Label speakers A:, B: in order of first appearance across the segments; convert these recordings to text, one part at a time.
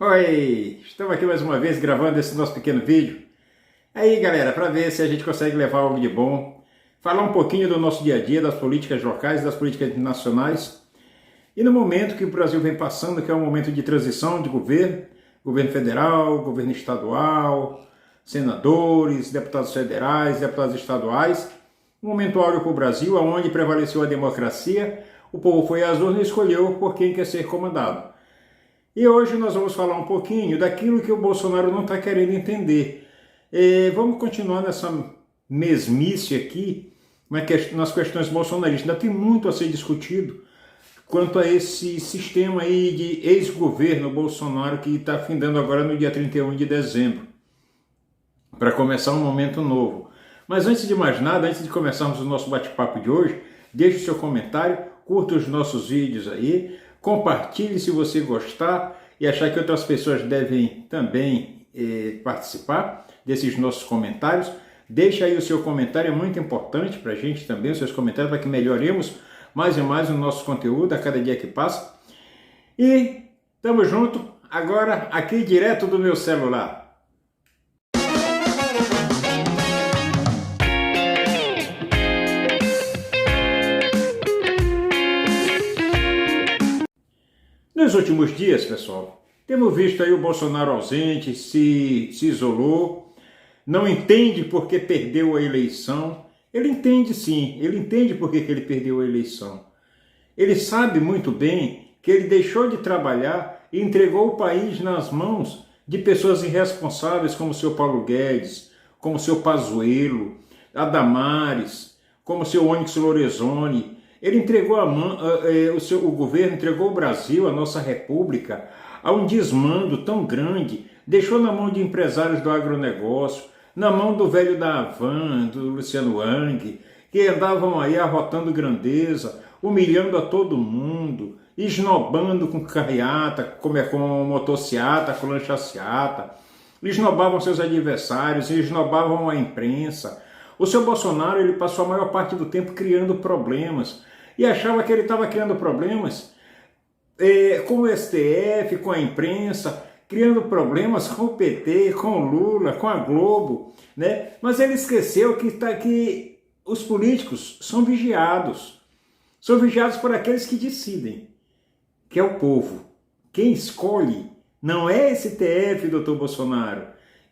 A: Oi, estamos aqui mais uma vez gravando esse nosso pequeno vídeo. Aí galera, para ver se a gente consegue levar algo de bom, falar um pouquinho do nosso dia a dia, das políticas locais, das políticas nacionais e no momento que o Brasil vem passando, que é um momento de transição de governo, governo federal, governo estadual, senadores, deputados federais, deputados estaduais, um momento áureo para o Brasil, onde prevaleceu a democracia, o povo foi às urnas e escolheu por quem quer ser comandado. E hoje nós vamos falar um pouquinho daquilo que o Bolsonaro não está querendo entender. Vamos continuar nessa mesmice aqui, nas questões bolsonaristas. Ainda tem muito a ser discutido quanto a esse sistema aí de ex-governo Bolsonaro que está findando agora no dia 31 de dezembro, para começar um momento novo. Mas antes de mais nada, antes de começarmos o nosso bate-papo de hoje, deixe o seu comentário, curta os nossos vídeos aí, compartilhe se você gostar e achar que outras pessoas devem também participar desses nossos comentários. Deixe aí o seu comentário, é muito importante para a gente também, os seus comentários, para que melhoremos mais e mais o nosso conteúdo a cada dia que passa. E tamo junto, agora aqui direto do meu celular. Nos últimos dias, pessoal, temos visto aí o Bolsonaro ausente, se isolou, não entende por que perdeu a eleição. Ele entende sim, ele entende por que ele perdeu a eleição. Ele sabe muito bem que ele deixou de trabalhar e entregou o país nas mãos de pessoas irresponsáveis como o seu Paulo Guedes, como o seu Pazuello, a Damares, como o seu Onyx Lorenzoni. Ele entregou o governo entregou o Brasil, a nossa república, a um desmando tão grande, deixou na mão de empresários do agronegócio, na mão do velho da Havan, do Luciano Hang, que andavam aí arrotando grandeza, humilhando a todo mundo, esnobando com carreata, com motociata, com lanchaciata, esnobavam seus adversários, esnobavam a imprensa. O seu Bolsonaro, ele passou a maior parte do tempo criando problemas e achava que ele estava criando problemas com o STF, com a imprensa, criando problemas com o PT, com o Lula, com a Globo, né? Mas ele esqueceu que os políticos são vigiados por aqueles que decidem, que é o povo. Quem escolhe não é esse STF, doutor Bolsonaro.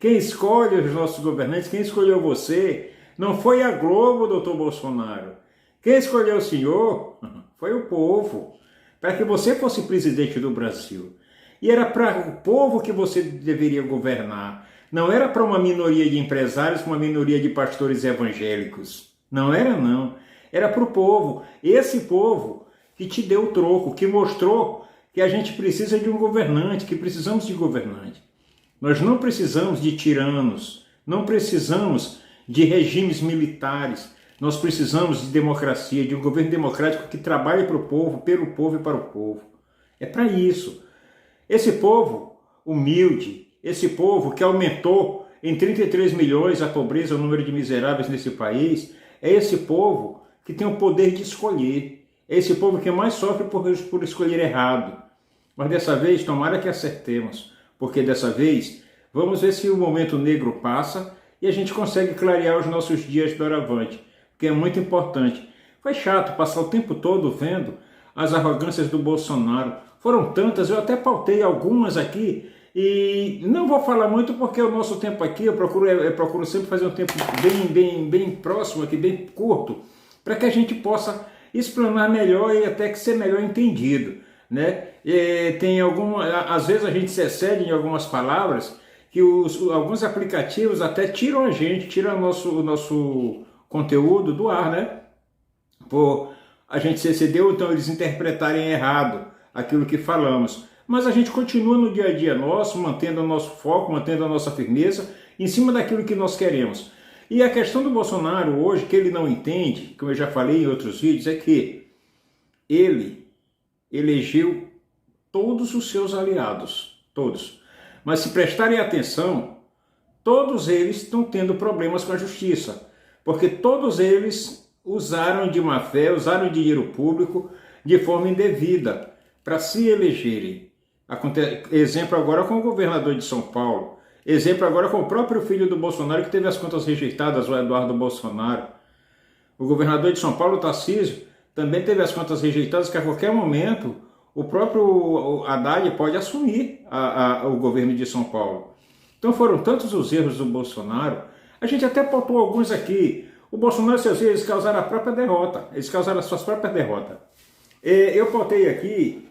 A: Quem escolhe os nossos governantes, quem escolheu você, não foi a Globo, doutor Bolsonaro. Quem escolheu o senhor foi o povo, para que você fosse presidente do Brasil. E era para o povo que você deveria governar. Não era para uma minoria de empresários, uma minoria de pastores evangélicos. Não era, não. Era para o povo. Esse povo que te deu o troco, que mostrou que a gente precisa de um governante, que precisamos de governante. Nós não precisamos de tiranos, não precisamos de regimes militares. Nós precisamos de democracia, de um governo democrático que trabalhe para o povo, pelo povo e para o povo. É para isso. Esse povo humilde, esse povo que aumentou em 33 milhões a pobreza, o número de miseráveis nesse país, é esse povo que tem o poder de escolher. É esse povo que mais sofre por escolher errado. Mas dessa vez, tomara que acertemos, porque dessa vez vamos ver se o momento negro passa e a gente consegue clarear os nossos dias doravante, porque é muito importante. Foi chato passar o tempo todo vendo as arrogâncias do Bolsonaro. Foram tantas, eu até pautei algumas aqui e não vou falar muito porque o nosso tempo aqui, eu procuro sempre fazer um tempo bem próximo aqui, bem curto, para que a gente possa explanar melhor e até que ser melhor entendido, né? Às vezes a gente se excede em algumas palavras que alguns aplicativos até tiram a gente, tiram o nosso conteúdo do ar, né? Por a gente se excedeu, então eles interpretarem errado aquilo que falamos. Mas a gente continua no dia a dia nosso, mantendo o nosso foco, mantendo a nossa firmeza em cima daquilo que nós queremos. E a questão do Bolsonaro hoje, que ele não entende, como eu já falei em outros vídeos, é que ele elegeu todos os seus aliados, todos. Mas se prestarem atenção, todos eles estão tendo problemas com a justiça, porque todos eles usaram de má fé, usaram dinheiro público de forma indevida para se elegerem. Exemplo agora com o governador de São Paulo. Exemplo agora com o próprio filho do Bolsonaro, que teve as contas rejeitadas, o Eduardo Bolsonaro. O governador de São Paulo, Tarcísio, também teve as contas rejeitadas, que a qualquer momento o próprio Haddad pode assumir o governo de São Paulo. Então foram tantos os erros do Bolsonaro. A gente até pautou alguns aqui. O Bolsonaro e seus erros causaram a própria derrota. Eles causaram as suas próprias derrotas. Eu pautei aqui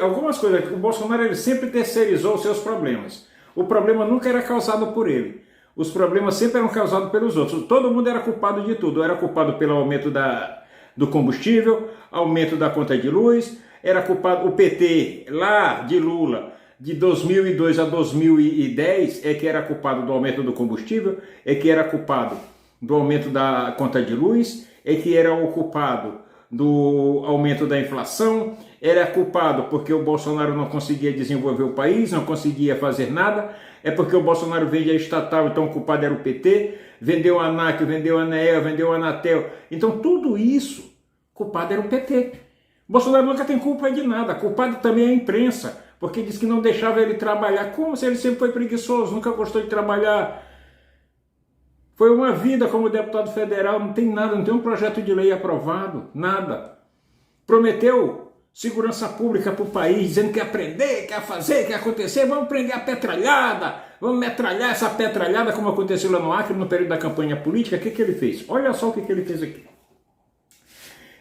A: algumas coisas. O Bolsonaro ele sempre terceirizou os seus problemas. O problema nunca era causado por ele. Os problemas sempre eram causados pelos outros. Todo mundo era culpado de tudo. Era culpado pelo aumento do combustível, aumento da conta de luz, era culpado o PT lá de Lula, de 2002 a 2010, é que era culpado do aumento do combustível, é que era culpado do aumento da conta de luz, é que era o culpado do aumento da inflação, era culpado porque o Bolsonaro não conseguia desenvolver o país, não conseguia fazer nada, é porque o Bolsonaro vende a estatal, então o culpado era o PT, vendeu a ANAC, vendeu a ANEEL, vendeu a Anatel, então tudo isso, culpado era o PT. O Bolsonaro nunca tem culpa de nada, culpado também é a imprensa, porque diz que não deixava ele trabalhar, como se ele sempre foi preguiçoso, nunca gostou de trabalhar. Foi uma vida como deputado federal, não tem nada, não tem um projeto de lei aprovado, nada. Prometeu segurança pública para o país, dizendo que ia aprender, que ia fazer, que ia acontecer, vamos prender a petralhada, vamos metralhar essa petralhada, como aconteceu lá no Acre, no período da campanha política. O que ele fez? Olha só o que ele fez aqui.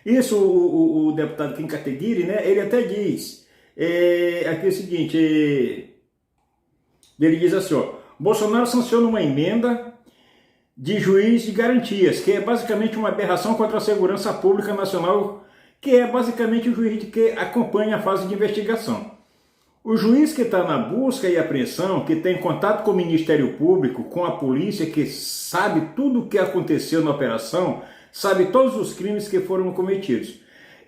A: Isso o deputado Kim Kataguiri, né, ele até diz, aqui é o seguinte, ele diz assim, ó, Bolsonaro sanciona uma emenda de juiz de garantias, que é basicamente uma aberração contra a segurança pública nacional, que é basicamente o juiz que acompanha a fase de investigação. O juiz que está na busca e apreensão, que tem contato com o Ministério Público, com a polícia, que sabe tudo o que aconteceu na operação, sabe todos os crimes que foram cometidos.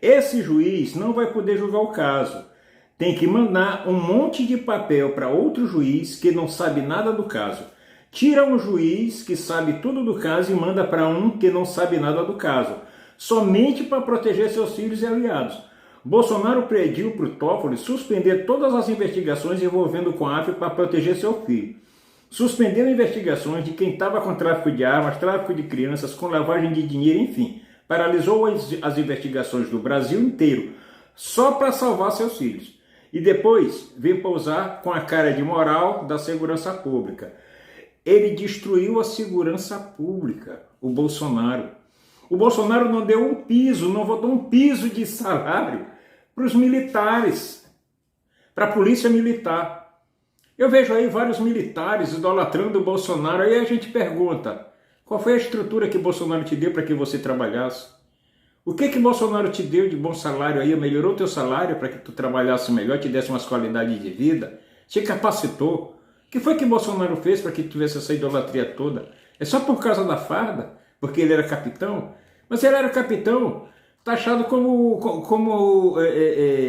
A: Esse juiz não vai poder julgar o caso. Tem que mandar um monte de papel para outro juiz que não sabe nada do caso. Tira um juiz que sabe tudo do caso e manda para um que não sabe nada do caso, somente para proteger seus filhos e aliados. Bolsonaro pediu para o Toffoli suspender todas as investigações envolvendo o COAF para proteger seu filho. Suspendeu investigações de quem estava com tráfico de armas, tráfico de crianças, com lavagem de dinheiro, enfim. Paralisou as investigações do Brasil inteiro, só para salvar seus filhos. E depois veio pousar com a cara de moral da segurança pública. Ele destruiu a segurança pública, o Bolsonaro. O Bolsonaro não deu um piso, não votou um piso de salário para os militares, para a polícia militar. Eu vejo aí vários militares idolatrando o Bolsonaro, aí a gente pergunta, qual foi a estrutura que Bolsonaro te deu para que você trabalhasse? O que Bolsonaro te deu de bom salário aí? Melhorou o teu salário para que tu trabalhasse melhor, te desse umas qualidades de vida? Te capacitou? O que foi que Bolsonaro fez para que tivesse essa idolatria toda? É só por causa da farda? Porque ele era capitão? Mas ele era capitão, taxado como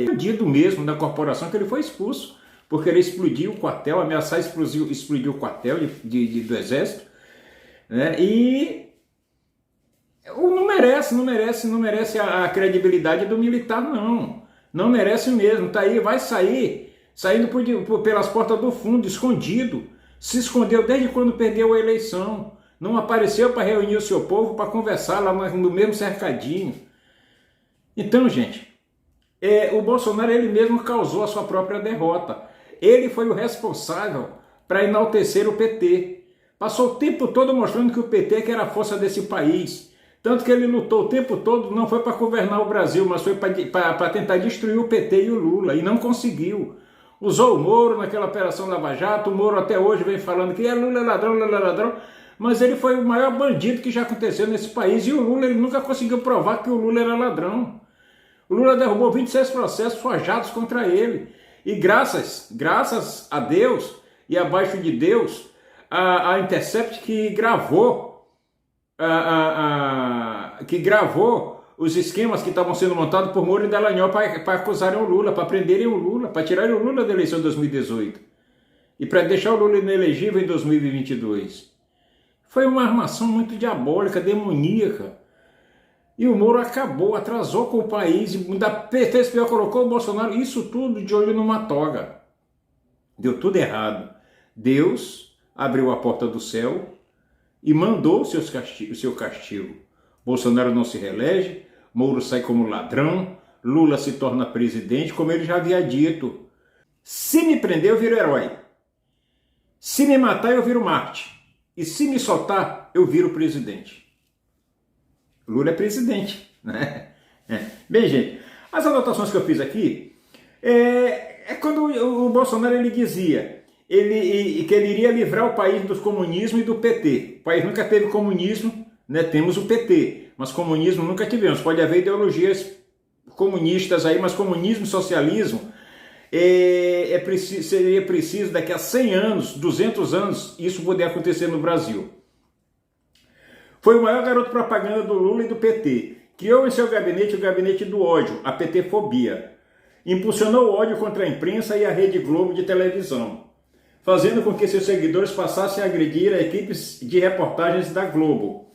A: bandido mesmo da corporação, que ele foi expulso. Porque ele explodiu o quartel, ameaçar explodir o quartel do exército, né? E não merece a credibilidade do militar, não. Não merece mesmo, tá aí, vai saindo pelas portas do fundo, escondido. Se escondeu desde quando perdeu a eleição. Não apareceu para reunir o seu povo, para conversar lá no mesmo cercadinho. Então, gente, o Bolsonaro ele mesmo causou a sua própria derrota. Ele foi o responsável para enaltecer o PT. Passou o tempo todo mostrando que o PT que era a força desse país. Tanto que ele lutou o tempo todo, não foi para governar o Brasil, mas foi para tentar destruir o PT e o Lula, e não conseguiu. Usou o Moro naquela operação Lava Jato, o Moro até hoje vem falando que Lula é ladrão, mas ele foi o maior bandido que já aconteceu nesse país, e o Lula ele nunca conseguiu provar que o Lula era ladrão. O Lula derrubou 26 processos forjados contra ele. E graças a Deus e abaixo de Deus, a Intercept que gravou os esquemas que estavam sendo montados por Moro e Dallagnol para acusarem o Lula, para prenderem o Lula, para tirarem o Lula da eleição de 2018 e para deixar o Lula inelegível em 2022. Foi uma armação muito diabólica, demoníaca. E o Moro acabou, atrasou com o país, ainda fez pior, colocou o Bolsonaro, isso tudo de olho numa toga. Deu tudo errado. Deus abriu a porta do céu e mandou o seu castigo. Bolsonaro não se reelege, Moro sai como ladrão, Lula se torna presidente, como ele já havia dito. Se me prender, eu viro herói. Se me matar, eu viro Marte. E se me soltar, eu viro presidente. Lula é presidente, né? Bem, gente, as anotações que eu fiz aqui é quando o Bolsonaro ele dizia que ele iria livrar o país do comunismo e do PT. O país nunca teve comunismo, né? Temos o PT, mas comunismo nunca tivemos. Pode haver ideologias comunistas aí, mas comunismo e socialismo seria preciso daqui a 100 anos, 200 anos, isso poder acontecer no Brasil. Foi o maior garoto propaganda do Lula e do PT. Criou em seu gabinete o gabinete do ódio, a PT-fobia. Impulsionou o ódio contra a imprensa e a Rede Globo de televisão, fazendo com que seus seguidores passassem a agredir a equipes de reportagens da Globo.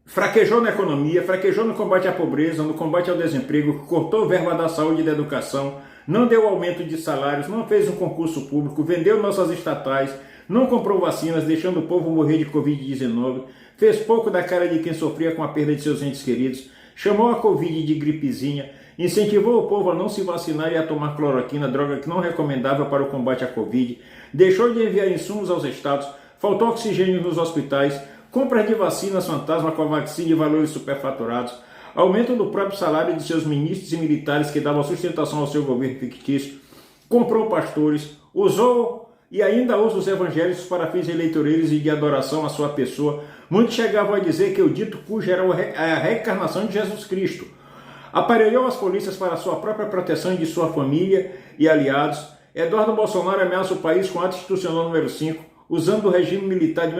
A: Fraquejou na economia, fraquejou no combate à pobreza, no combate ao desemprego, cortou verba da saúde e da educação, não deu aumento de salários, não fez um concurso público, vendeu nossas estatais, não comprou vacinas, deixando o povo morrer de Covid-19, fez pouco da cara de quem sofria com a perda de seus entes queridos, chamou a Covid de gripezinha, incentivou o povo a não se vacinar e a tomar cloroquina, droga que não é recomendável para o combate à Covid, deixou de enviar insumos aos estados, faltou oxigênio nos hospitais, compras de vacinas fantasma com a vacina de valores superfaturados, aumento do próprio salário de seus ministros e militares que davam sustentação ao seu governo fictício, comprou pastores, usou e ainda usa os evangélicos para fins eleitoreiros e de adoração à sua pessoa. Muitos chegavam a dizer que o dito cujo era a reencarnação de Jesus Cristo. Aparelhou as polícias para sua própria proteção e de sua família e aliados. Eduardo Bolsonaro ameaça o país com ato institucional número 5, usado no regime militar de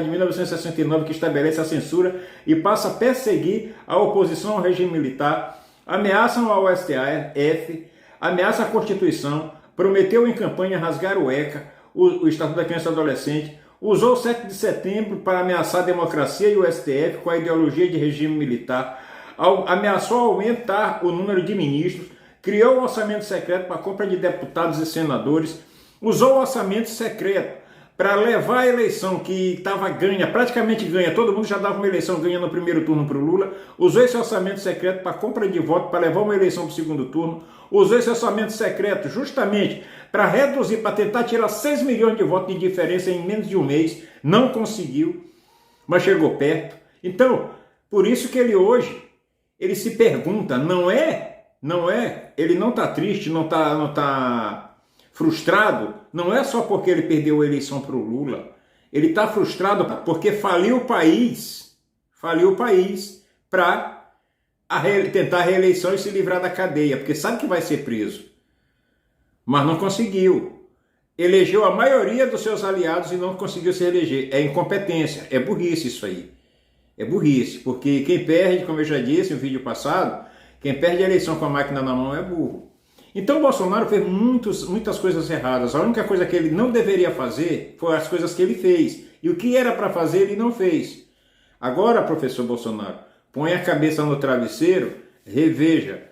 A: 1969, que estabelece a censura e passa a perseguir a oposição ao regime militar, ameaçam ao STF, ameaça a Constituição, prometeu em campanha rasgar o ECA, o Estatuto da Criança e Adolescente, usou o 7 de setembro para ameaçar a democracia e o STF com a ideologia de regime militar, ameaçou aumentar o número de ministros, criou um orçamento secreto para a compra de deputados e senadores, usou o orçamento secreto para levar a eleição que estava ganha, praticamente ganha, todo mundo já dava uma eleição ganha no primeiro turno para o Lula, usou esse orçamento secreto para compra de voto, para levar uma eleição para o segundo turno, usou esse orçamento secreto justamente para reduzir, para tentar tirar 6 milhões de votos de diferença em menos de um mês, não conseguiu, mas chegou perto. Então, por isso que ele hoje, ele se pergunta, ele não está triste, não está frustrado, não é só porque ele perdeu a eleição para o Lula, ele está frustrado porque faliu o país para tentar a reeleição e se livrar da cadeia, porque sabe que vai ser preso, mas não conseguiu. Elegeu a maioria dos seus aliados e não conseguiu se eleger. É incompetência, é burrice isso aí. É burrice, porque quem perde, como eu já disse no vídeo passado, quem perde a eleição com a máquina na mão é burro. Então o Bolsonaro fez muitas coisas erradas. A única coisa que ele não deveria fazer foi as coisas que ele fez. E o que era para fazer ele não fez. Agora, professor Bolsonaro, põe a cabeça no travesseiro, reveja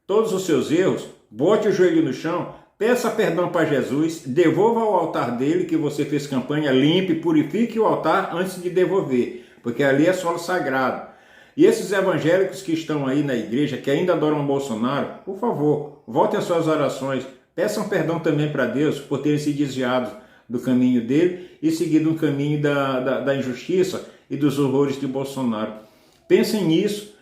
A: todos os seus erros, bote o joelho no chão, peça perdão para Jesus, devolva ao altar dele que você fez campanha, limpe, purifique o altar antes de devolver, porque ali é solo sagrado. E esses evangélicos que estão aí na igreja, que ainda adoram Bolsonaro, por favor, voltem às suas orações, peçam perdão também para Deus por terem se desviado do caminho dele e seguido um caminho da injustiça e dos horrores de Bolsonaro. Pensem nisso,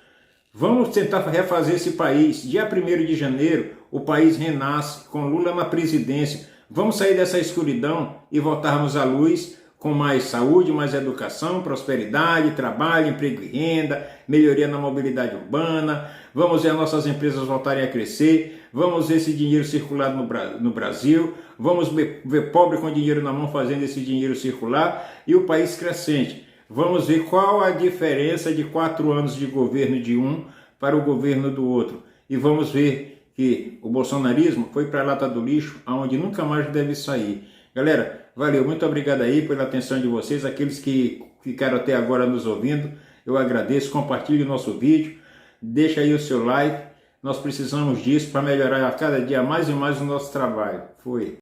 A: vamos tentar refazer esse país. Dia 1º de janeiro, o país renasce com Lula na presidência. Vamos sair dessa escuridão e voltarmos à luz, com mais saúde, mais educação, prosperidade, trabalho, emprego e renda, melhoria na mobilidade urbana, vamos ver nossas empresas voltarem a crescer, vamos ver esse dinheiro circular no Brasil, vamos ver pobre com dinheiro na mão fazendo esse dinheiro circular e o país crescente. Vamos ver qual a diferença de 4 anos de governo de um para o governo do outro. E vamos ver que o bolsonarismo foi para a lata do lixo, aonde nunca mais deve sair. Galera, valeu, muito obrigado aí pela atenção de vocês, aqueles que ficaram até agora nos ouvindo. eu agradeço. Compartilhe o nosso vídeo, deixa aí o seu like. Nós precisamos disso para melhorar a cada dia mais e mais o nosso trabalho. Fui.